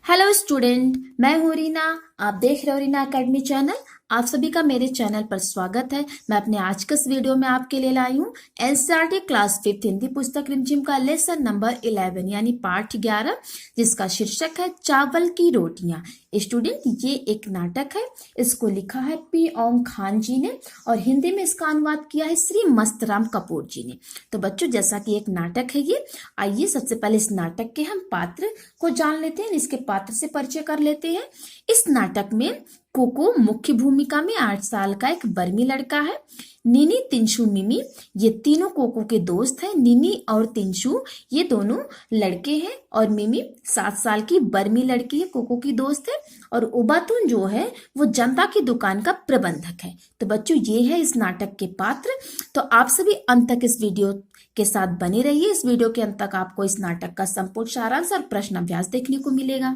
Hello student, मैं हूँ रीना। आप देख रहे हो रीना एकेडमी चैनल। आप सभी का मेरे चैनल पर स्वागत है। मैं अपने आज के इस वीडियो में आपके लिए लाई हूँ एनसीईआरटी क्लास 5 हिंदी पुस्तक रिमझिम का लेसन नंबर 11 यानी पाठ 11, जिसका शीर्षक है चावल की रोटियां। स्टूडेंट, ये एक नाटक है। इसको लिखा है पी ओम खान जी ने और हिंदी में इसका अनुवाद किया है श्री मस्तराम कपूर जी ने। तो बच्चों, जैसा कि एक नाटक है ये, आइए सबसे पहले इस नाटक के हम पात्र को जान लेते हैं, इसके पात्र से परिचय कर लेते हैं। इस नाटक में कोको मुख्य भूमिका में 8 साल का एक बर्मी लड़का है। निनी, तिनसु, मिमी ये तीनों कोको के दोस्त हैं। निनी और तिनसु ये दोनों लड़के हैं और मिमी 7 साल की बर्मी लड़की है, कोको की दोस्त है। और उबातुन जो है वो जनता की दुकान का प्रबंधक है। तो बच्चों, ये है इस नाटक के पात्र। तो आप सभी अंत तक इस वीडियो के साथ बने रहिए। इस वीडियो के अंत तक आपको इस नाटक का संपूर्ण सारांश और प्रश्न अभ्यास देखने को मिलेगा।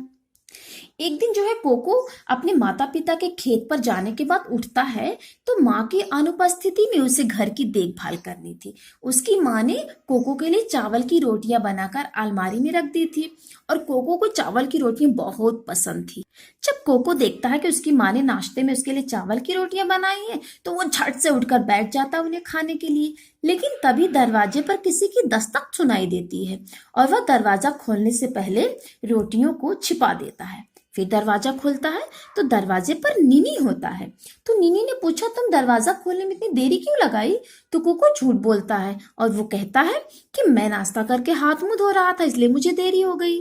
एक दिन जो है कोको अपने माता पिता के खेत पर जाने के बाद उठता है, तो माँ की अनुपस्थिति में उसे घर की देखभाल करनी थी। उसकी माँ ने कोको के लिए चावल की रोटियां बनाकर अलमारी में रख दी थी और कोको को चावल की रोटियां बहुत पसंद थी। जब कोको देखता है कि उसकी माँ ने नाश्ते में उसके लिए चावल की रोटियां बनाई हैं, तो वो झट से उठकर बैठ जाता है उन्हें खाने के लिए। लेकिन तभी दरवाजे पर किसी की दस्तक सुनाई देती है और वह दरवाजा खोलने से पहले रोटियों को छिपा देता है। फिर दरवाजा खोलता है तो दरवाजे पर निनी होता है। तो निनी ने पूछा, तुम दरवाजा खोलने में इतनी देरी क्यों लगाई? तो कोको झूठ बोलता है और वो कहता है कि मैं नाश्ता करके हाथ मुंह धो रहा था, इसलिए मुझे देरी हो गई।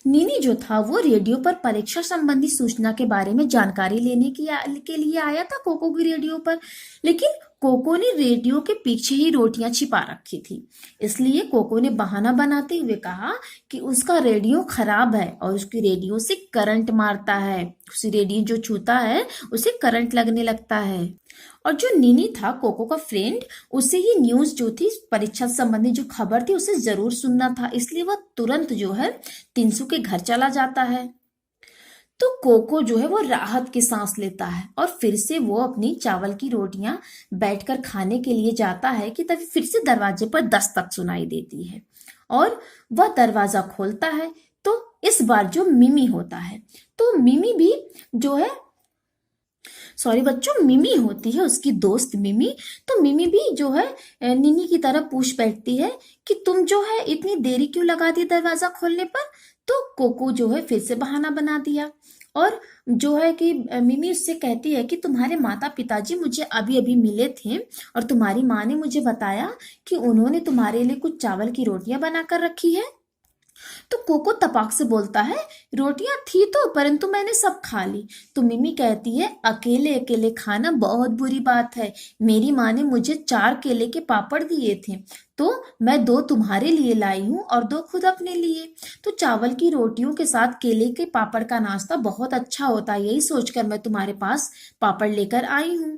निनी जो था वो रेडियो पर परीक्षा संबंधी सूचना के बारे में जानकारी लेने के लिए आया था कोको की रेडियो पर। लेकिन कोको ने रेडियो के पीछे ही रोटियां छिपा रखी थी। इसलिए कोको ने बहाना बनाते हुए कहा कि उसका रेडियो खराब है और उसकी रेडियो से करंट मारता है। उसी रेडियो जो छूता है उसे करंट लगने लगता है। और जो निनी था कोको का फ्रेंड, उसे ये न्यूज जो थी परीक्षा संबंधी जो खबर थी उसे जरूर सुनना था। इसलिए वह तुरंत जो है तिनसु के घर चला जाता है। तो कोको जो है वो राहत की सांस लेता है और फिर से वो अपनी चावल की रोटियां बैठकर खाने के लिए जाता है कि तभी फिर से दरवाजे पर दस्तक सुनाई देती है और वह दरवाजा खोलता है। तो इस बार जो मिमी होता है, तो मिमी भी जो है, सॉरी बच्चों, मिमी होती है उसकी दोस्त मिमी। तो मिमी भी जो है निनी की तरह पूछ बैठती है कि तुम जो है इतनी देरी क्यों लगा दी दरवाजा खोलने पर? तो कोको जो है फिर से बहाना बना दिया और जो है कि मिमी उससे कहती है कि तुम्हारे माता पिताजी मुझे अभी अभी मिले थे और तुम्हारी माँ ने मुझे बताया कि उन्होंने तुम्हारे लिए कुछ चावल की रोटियां बनाकर रखी है। तो कोको तपाक से बोलता है, रोटियां थी तो, परंतु मैंने सब खा ली। तो मिमी कहती है, अकेले अकेले खाना बहुत बुरी बात है। मेरी माँ ने मुझे 4 केले के पापड़ दिए थे, तो मैं 2 तुम्हारे लिए लाई हूँ और 2 खुद अपने लिए। तो चावल की रोटियों के साथ केले के पापड़ का नाश्ता बहुत अच्छा होता है, यही सोचकर मैं तुम्हारे पास पापड़ लेकर आई हूँ।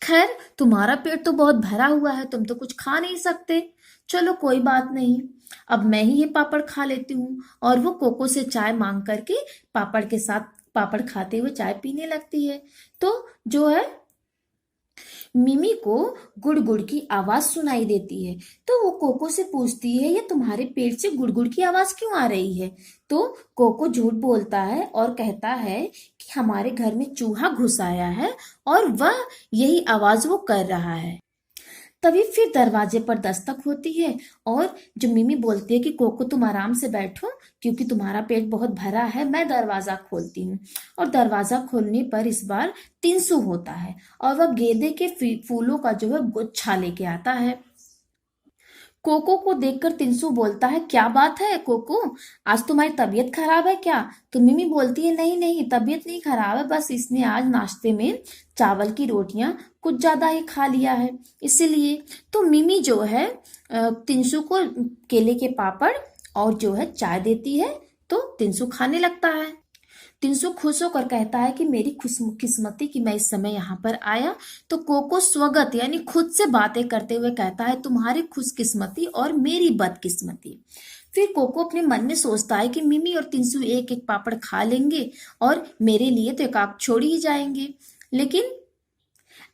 खैर, तुम्हारा पेट तो बहुत भरा हुआ है, तुम तो कुछ खा नहीं सकते। चलो कोई बात नहीं, अब मैं ही ये पापड़ खा लेती हूँ। और वो कोको से चाय मांग करके पापड़ के साथ पापड़ खाते हुए चाय पीने लगती है। तो जो है मिमी को गुड़ गुड़ की आवाज सुनाई देती है। तो वो कोको से पूछती है, ये तुम्हारे पेट से गुड़ गुड़ की आवाज क्यों आ रही है? तो कोको झूठ बोलता है और कहता है कि हमारे घर में चूहा घुस आया है और वह यही आवाज वो कर रहा है। तभी फिर दरवाजे पर दस्तक होती है और जो मिमी बोलती है कि कोको तुम आराम से बैठो क्योंकि तुम्हारा पेट बहुत भरा है, मैं दरवाजा खोलती हूँ। और दरवाजा खोलने पर इस बार तिनसु होता है और वह गेंदे के फूलों का जो है गुच्छा लेके आता है। कोको को देखकर तिनसु बोलता है, क्या बात है कोको, आज तुम्हारी तबीयत खराब है क्या? तो मिमी बोलती है, नहीं नहीं, तबीयत नहीं खराब है, बस इसने आज नाश्ते में चावल की रोटियां कुछ ज्यादा ही खा लिया है, इसीलिए। तो मिमी जो है तिनसु को केले के पापड़ और जो है चाय देती है, तो तिनसु खाने लगता है। तिनसु खुश होकर कहता है कि मेरी खुशकिस्मती कि मैं इस समय यहाँ पर आया। तो कोको स्वगत यानी खुद से बातें करते हुए कहता है, तुम्हारी खुशकिस्मती और मेरी बदकिस्मती। फिर कोको अपने मन में सोचता है कि मिमी और तिनसु एक एक पापड़ खा लेंगे और मेरे लिए तो एक आध छोड़ ही जाएंगे। लेकिन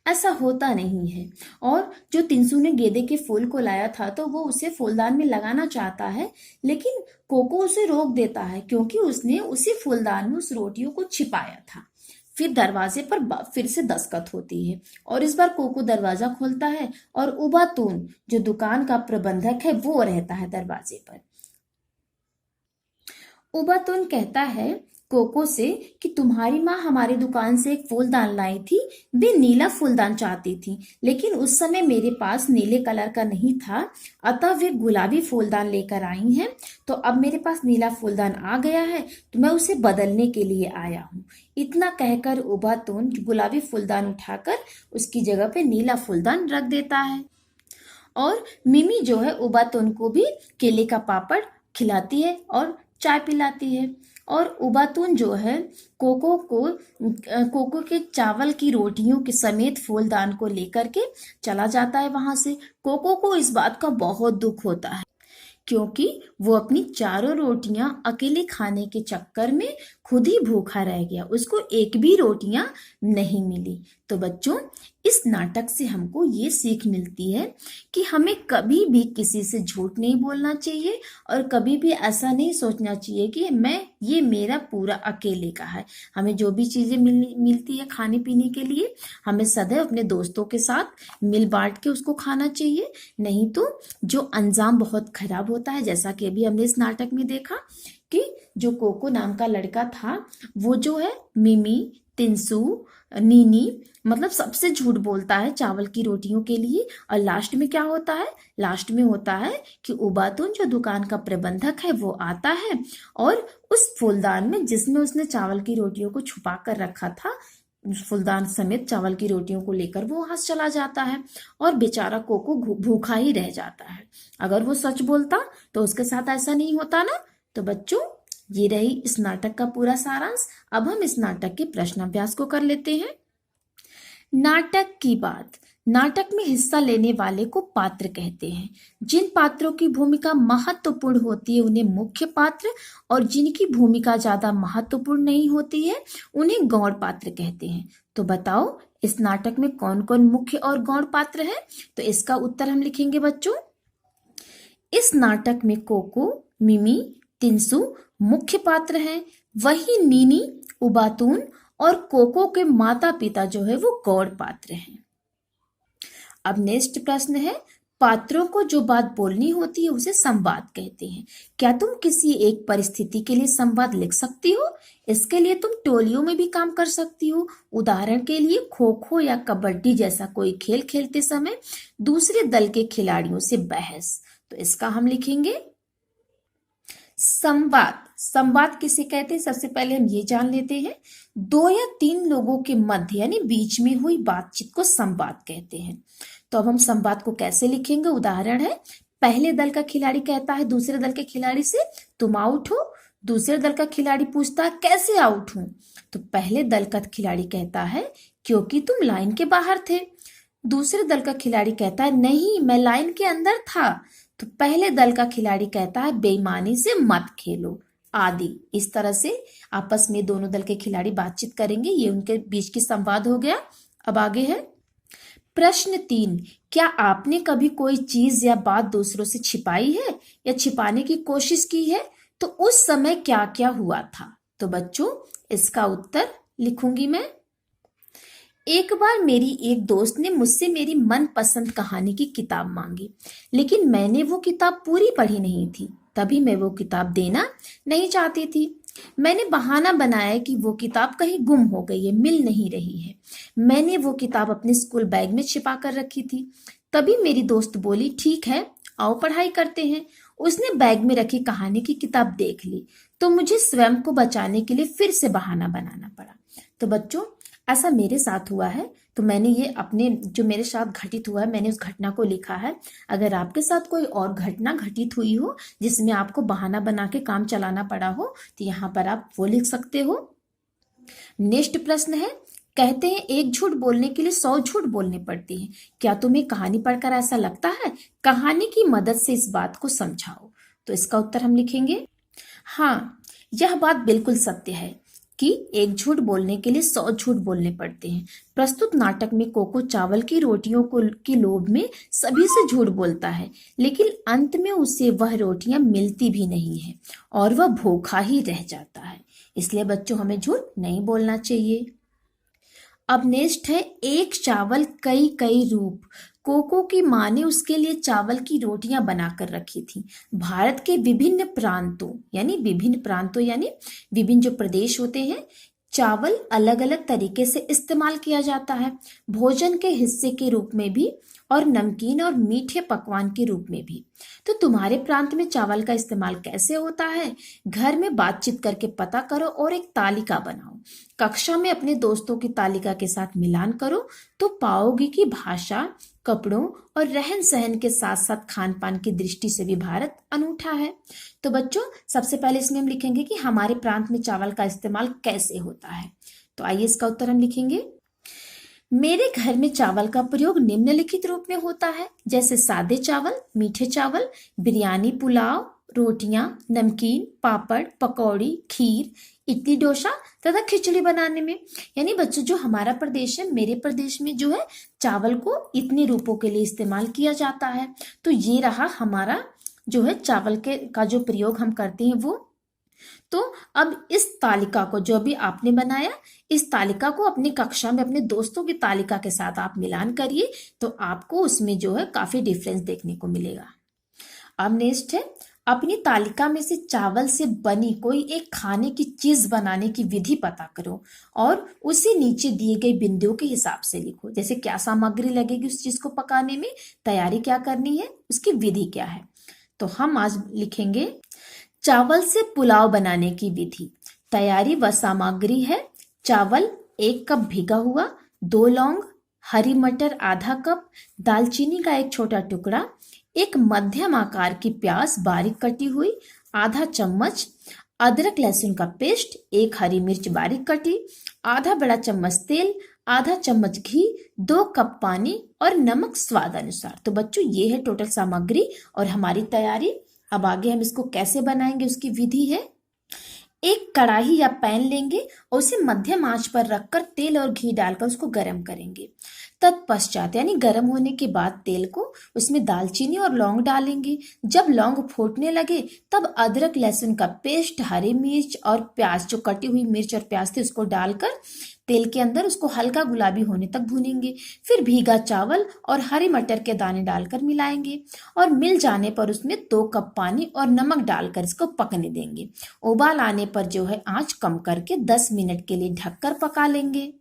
ऐसा होता नहीं है। और जो तिनसु ने गेंदे के फूल को लाया था तो वो उसे फूलदान में लगाना चाहता है, लेकिन कोको उसे रोक देता है क्योंकि उसने उसी फूलदान में उस रोटियों को छिपाया था। फिर दरवाजे पर फिर से दस्तखत होती है और इस बार कोको दरवाजा खोलता है और उबातून जो दुकान का प्रबंधक है वो रहता है दरवाजे पर। उबातून कहता है कोको से कि तुम्हारी माँ हमारी दुकान से एक फूलदान लाई थी। वे नीला फूलदान चाहती थी, लेकिन उस समय मेरे पास नीले कलर का नहीं था, अतः वे गुलाबी फूलदान लेकर आई हैं। तो अब मेरे पास नीला फूलदान आ गया है, तो मैं उसे बदलने के लिए आया हूँ। इतना कहकर उबातून गुलाबी फूलदान उठाकर उसकी जगह पे नीला फूलदान रख देता है। और मिमी जो है उबातून को भी केले का पापड़ खिलाती है और चाय पिलाती है। और उबातून जो है कोको के चावल की रोटियों के समेत फूलदान को लेकर के चला जाता है वहां से। कोको को इस बात का बहुत दुख होता है क्योंकि वो अपनी चारों रोटियां अकेले खाने के चक्कर में खुद ही भूखा रह गया, उसको एक भी रोटियां नहीं मिली। तो बच्चों, इस नाटक से हमको ये सीख मिलती है कि हमें कभी भी किसी से झूठ नहीं बोलना चाहिए और कभी भी ऐसा नहीं सोचना चाहिए कि ये मेरा पूरा अकेले का है। हमें जो भी चीजें मिलती है खाने पीने के लिए, हमें सदैव अपने दोस्तों के साथ मिल बांट के उसको खाना चाहिए, नहीं तो जो अंजाम बहुत खराब होता है। जैसा कि अभी हमने इस नाटक में देखा कि जो कोको नाम का लड़का था वो जो है मिमी, तिनसू, नीनी मतलब सबसे झूठ बोलता है चावल की रोटियों के लिए। और लास्ट में क्या होता है? लास्ट में होता है कि उबातून जो दुकान का प्रबंधक है वो आता है और उस फूलदान में जिसमें उसने चावल की रोटियों को छुपा कर रखा था, फूलदान समेत चावल की रोटियों को लेकर वो वहां चला जाता है और बेचारा कोको भूखा ही रह जाता है। अगर वो सच बोलता तो उसके साथ ऐसा नहीं होता ना। तो बच्चों, ये रही इस नाटक का पूरा सारांश। अब हम इस नाटक के प्रश्नाभ्यास को कर लेते हैं। नाटक की बात। नाटक में हिस्सा लेने वाले को पात्र कहते हैं। जिन पात्रों की भूमिका महत्वपूर्ण होती है उन्हें मुख्य पात्र, और जिनकी भूमिका ज्यादा महत्वपूर्ण नहीं होती है उन्हें गौण पात्र कहते हैं। तो बताओ, इस नाटक में कौन कौन मुख्य और गौण पात्र है? तो इसका उत्तर हम लिखेंगे बच्चों। इस नाटक में कोको, मिमी, तिनसू मुख्य पात्र हैं, वही नीनी, उबातून और कोको के माता पिता जो है वो गौण पात्र हैं। अब नेक्स्ट प्रश्न है, पात्रों को जो बात बोलनी होती है उसे संवाद कहते हैं। क्या तुम किसी एक परिस्थिति के लिए संवाद लिख सकती हो? इसके लिए तुम टोलियों में भी काम कर सकती हो। उदाहरण के लिए खो खो या कबड्डी जैसा कोई खेल खेलते समय दूसरे दल के खिलाड़ियों से बहस। तो इसका हम लिखेंगे संवाद। संवाद किसे कहते हैं? सबसे पहले हम ये जान लेते हैं। 2 या 3 लोगों के मध्य यानी बीच में हुई बातचीत को संवाद कहते हैं। तो अब हम संवाद को कैसे लिखेंगे? उदाहरण है, पहले दल का खिलाड़ी कहता है दूसरे दल के खिलाड़ी से तुम आउट हो। दूसरे दल का खिलाड़ी पूछता है कैसे आउट हूं? तो पहले दल का खिलाड़ी कहता है क्योंकि तुम लाइन के बाहर थे। दूसरे दल का खिलाड़ी कहता है नहीं, मैं लाइन के अंदर था। तो पहले दल का खिलाड़ी कहता है बेईमानी से मत खेलो आदि। इस तरह से आपस में दोनों दल के खिलाड़ी बातचीत करेंगे। ये उनके बीच की संवाद हो गया। अब आगे है प्रश्न 3। क्या आपने कभी कोई चीज या बात दूसरों से छिपाई है या छिपाने की कोशिश की है? तो उस समय क्या क्या हुआ था? तो बच्चों, इसका उत्तर लिखूंगी मैं। एक बार मेरी एक दोस्त ने मुझसे मेरी मनपसंद कहानी की किताब मांगी, लेकिन मैंने वो किताब पूरी पढ़ी नहीं थी। तभी मैं वो किताब देना नहीं चाहती थी। मैंने बहाना बनाया कि वो किताब कहीं गुम हो गई है, मिल नहीं रही है। मैंने वो किताब अपने स्कूल बैग में छिपा कर रखी थी। तभी मेरी दोस्त बोली, ठीक है, आओ पढ़ाई करते हैं। उसने बैग में रखी कहानी की किताब देख ली, तो मुझे स्वयं को बचाने के लिए फिर से बहाना बनाना पड़ा। तो बच्चों, ऐसा मेरे साथ हुआ है, तो मैंने ये अपने जो मेरे साथ घटित हुआ है मैंने उस घटना को लिखा है। अगर आपके साथ कोई और घटना घटित हुई हो जिसमें आपको बहाना बना के काम चलाना पड़ा हो तो यहाँ पर आप वो लिख सकते हो। नेक्स्ट प्रश्न है, कहते हैं एक झूठ बोलने के लिए 100 झूठ बोलने पड़ते हैं। क्या तुम्हें कहानी पढ़कर ऐसा लगता है? कहानी की मदद से इस बात को समझाओ। तो इसका उत्तर हम लिखेंगे हाँ, यह बात बिल्कुल सत्य है। कि एक झूठ बोलने के लिए 100 झूठ बोलने पड़ते हैं। प्रस्तुत नाटक में कोको चावल की रोटियों को की लोभ में सभी से झूठ बोलता है, लेकिन अंत में उसे वह रोटियां मिलती भी नहीं है और वह भूखा ही रह जाता है। इसलिए बच्चों हमें झूठ नहीं बोलना चाहिए। अब नेक्स्ट है एक चावल कई कई रूप। कोको की माँ ने उसके लिए चावल की रोटियां बनाकर रखी थी। भारत के विभिन्न प्रांतों यानी विभिन्न जो प्रदेश होते हैं, चावल अलग अलग तरीके से इस्तेमाल किया जाता है, भोजन के हिस्से के रूप में भी और नमकीन और मीठे पकवान के रूप में भी। तो तुम्हारे प्रांत में चावल का इस्तेमाल कैसे होता है, घर में बातचीत करके पता करो और एक तालिका बनाओ। कक्षा में अपने दोस्तों की तालिका के साथ मिलान करो तो पाओगे कि भाषा, कपड़ों और रहन सहन के साथ साथ खान पान की दृष्टि से भी भारत अनूठा है। तो बच्चों सबसे पहले इसमें हम लिखेंगे कि हमारे प्रांत में चावल का इस्तेमाल कैसे होता है। तो आइए इसका उत्तर हम लिखेंगे। मेरे घर में चावल का प्रयोग निम्नलिखित रूप में होता है, जैसे सादे चावल, मीठे चावल, बिरयानी, पुलाव, रोटियां, नमकीन, पापड़, पकौड़ी, खीर, इडली, डोसा तथा खिचड़ी बनाने में। यानी बच्चों जो हमारा प्रदेश है, मेरे प्रदेश में जो है चावल को इतने रूपों के लिए इस्तेमाल किया जाता है। तो ये रहा हमारा जो है चावल के का जो प्रयोग हम करते हैं वो। तो अब इस तालिका को जो भी आपने बनाया, इस तालिका को अपनी कक्षा में अपने दोस्तों की तालिका के साथ आप मिलान करिए, तो आपको उसमें जो है काफी डिफरेंस देखने को मिलेगा। अब नेक्स्ट है, अपनी तालिका में से चावल से बनी कोई एक खाने की चीज बनाने की विधि पता करो और उसे नीचे दिए गए बिंदुओं के हिसाब से लिखो। जैसे क्या सामग्री लगेगी उस चीज को पकाने में, तैयारी क्या करनी है, उसकी विधि क्या है। तो हम आज लिखेंगे चावल से पुलाव बनाने की विधि। तैयारी व सामग्री है चावल 1 कप भिगा हुआ, 2 लौंग, हरी मटर आधा कप, दालचीनी का 1 छोटा टुकड़ा, 1 मध्यम आकार की प्याज बारीक कटी हुई, आधा चम्मच अदरक लहसुन का पेस्ट, 1 हरी मिर्च बारीक कटी, आधा बड़ा चम्मच तेल, आधा चम्मच घी, 2 कप पानी और नमक स्वाद अनुसार। तो बच्चों ये है टोटल सामग्री और हमारी तैयारी। अब आगे हम इसको कैसे बनाएंगे उसकी विधि है। एक कढ़ाई या पैन लेंगे और उसे मध्यम आंच पर रखकर तेल और घी डालकर उसको गर्म करेंगे। तत्पश्चात यानी गर्म होने के बाद तेल को उसमें दालचीनी और लौंग डालेंगे। जब लौंग फूटने लगे तब अदरक लहसुन का पेस्ट, हरी मिर्च और प्याज, जो कटी हुई मिर्च और प्याज थी उसको डालकर तेल के अंदर उसको हल्का गुलाबी होने तक भूनेंगे। फिर भीगा चावल और हरी मटर के दाने डालकर मिलाएंगे और मिल जाने पर उसमें 2 कप पानी और नमक डालकर इसको पकने देंगे। उबाल आने पर जो है आंच कम करके 10 मिनट के लिए ढककर पका लेंगे।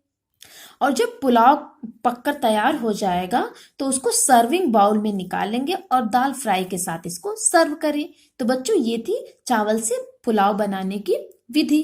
और जब पुलाव पककर तैयार हो जाएगा तो उसको सर्विंग बाउल में निकालेंगे और दाल फ्राई के साथ इसको सर्व करें। तो बच्चों ये थी चावल से पुलाव बनाने की विधि।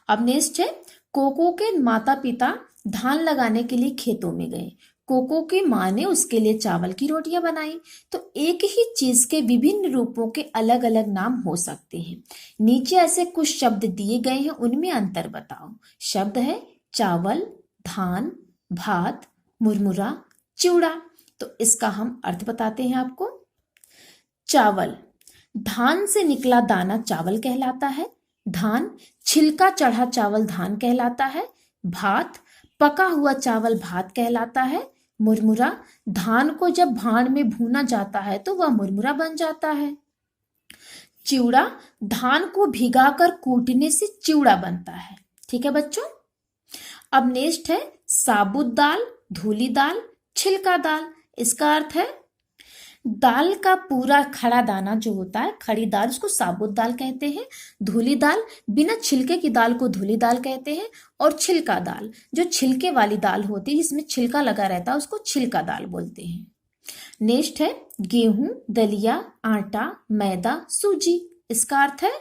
अब नेक्स्ट है, कोको के माता पिता धान लगाने के लिए खेतों में गए। कोको की माँ ने उसके लिए चावल की रोटियां बनाई। तो एक ही चीज के विभिन्न रूपों के अलग अलग नाम हो सकते हैं। नीचे ऐसे कुछ शब्द दिए गए हैं, उनमें अंतर बताओ। शब्द है चावल, धान, भात, मुरमुरा, चिवड़ा। तो इसका हम अर्थ बताते हैं आपको। चावल, धान से निकला दाना चावल कहलाता है। धान, छिलका चढ़ा चावल धान कहलाता है। भात, पका हुआ चावल भात कहलाता है। मुरमुरा, धान को जब भाण में भूना जाता है तो वह मुरमुरा बन जाता है। चिवड़ा, धान को भिगाकर कूटने से चिवड़ा बनता है। ठीक है बच्चों। अब नेक्स्ट है साबुत दाल, धुली दाल, छिलका दाल। इसका अर्थ है दाल का पूरा खड़ा दाना जो होता है, खड़ी दाल, उसको साबुत दाल कहते हैं। धुली दाल, बिना छिलके की दाल को धुली दाल कहते हैं। और छिलका दाल, जो छिलके वाली दाल होती है जिसमें छिलका लगा रहता है उसको छिलका दाल बोलते हैं। नेक्स्ट है गेहूं, दलिया, आटा, मैदा, सूजी। इसका अर्थ है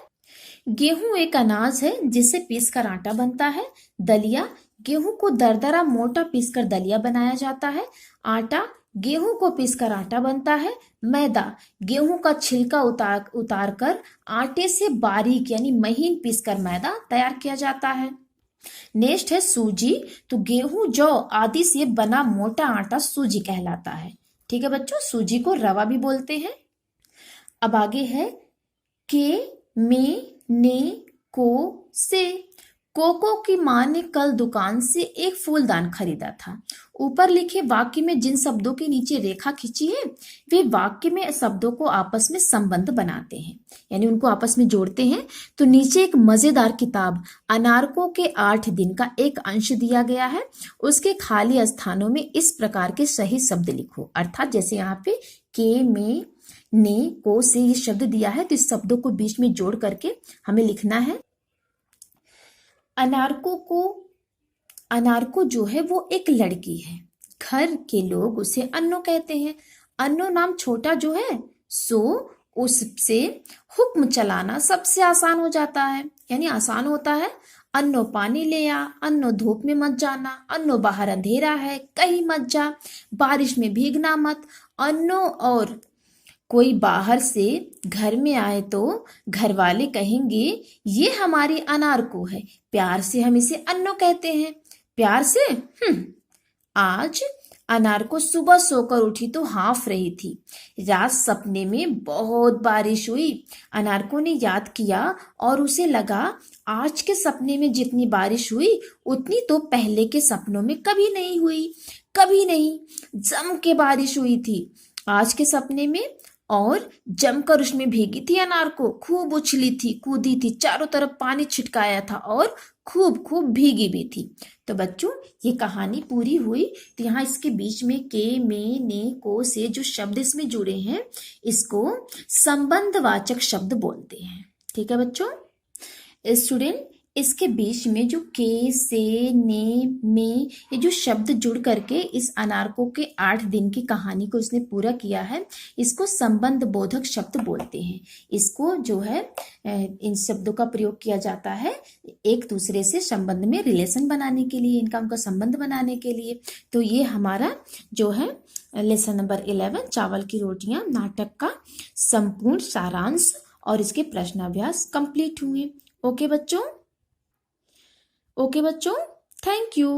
गेहूं एक अनाज है जिसे पीसकर आटा बनता है। दलिया, गेहूं को दरदरा मोटा पीसकर दलिया बनाया जाता है। आटा, गेहूं को पीसकर आटा बनता है। मैदा, गेहूं का छिलका उतार कर आटे से बारीक यानी महीन पीसकर मैदा तैयार किया जाता है। नेक्स्ट है सूजी, तो गेहूं, जौ आदि से बना मोटा आटा सूजी कहलाता है। ठीक है बच्चों, सूजी को रवा भी बोलते हैं। अब आगे है के, में, ने, को, से। कोको की माँ ने कल दुकान से एक फूलदान खरीदा था। ऊपर लिखे वाक्य में जिन शब्दों के नीचे रेखा खींची है वे वाक्य में शब्दों को आपस में संबंध बनाते हैं, यानी उनको आपस में जोड़ते हैं। तो नीचे एक मजेदार किताब अनारकों के 8 दिन का एक अंश दिया गया है। उसके खाली स्थानों में इस प्रकार के सही शब्द लिखो, अर्थात जैसे यहाँ पे के, में, ने, को से ये शब्द दिया है तो इस शब्दों को बीच में जोड़ करके हमें लिखना है। अनारको जो है वो एक लड़की है। घर के लोग उसे अन्नो कहते हैं। अन्नो नाम छोटा जो है सो उससे हुक्म चलाना सबसे आसान हो जाता है, यानी आसान होता है। अन्नो पानी ले आ, अन्नो धूप में मत जाना, अन्नो बाहर अंधेरा है कहीं मत जा, बारिश में भीगना मत। अन्नो और कोई बाहर से घर में आए तो घर वाले कहेंगे ये हमारी अनार को है, प्यार से हम इसे अन्नो कहते हैं। प्यार से आज अनार को सुबह सोकर उठी तो हाँफ रही थी। रात सपने में बहुत बारिश हुई। अनार को ने याद किया और उसे लगा आज के सपने में जितनी बारिश हुई उतनी तो पहले के सपनों में कभी नहीं हुई, कभी नहीं। जम के बारिश हुई थी आज के सपने में और जमकर उसमें भीगी थी अनार को, खूब उछली थी, कूदी थी, चारों तरफ पानी छिटकाया था और खूब खूब भीगी भी थी। तो बच्चों ये कहानी पूरी हुई। तो यहाँ इसके बीच में के, में, ने, को से जो शब्द इसमें जुड़े हैं इसको संबंधवाचक शब्द बोलते हैं। ठीक है बच्चों। स्टूडेंट इसके बीच में जो के, से, ने, में ये जो शब्द जुड़ करके इस अनारकों के 8 दिन की कहानी को इसने पूरा किया है, इसको संबंध बोधक शब्द बोलते हैं। इसको जो है इन शब्दों का प्रयोग किया जाता है एक दूसरे से संबंध में रिलेशन बनाने के लिए, इनका उनका संबंध बनाने के लिए। तो ये हमारा जो है लेसन नंबर 11 चावल की रोटियां नाटक का संपूर्ण सारांश और इसके प्रश्नाभ्यास कंप्लीट हुए। ओके बच्चों, थैंक यू।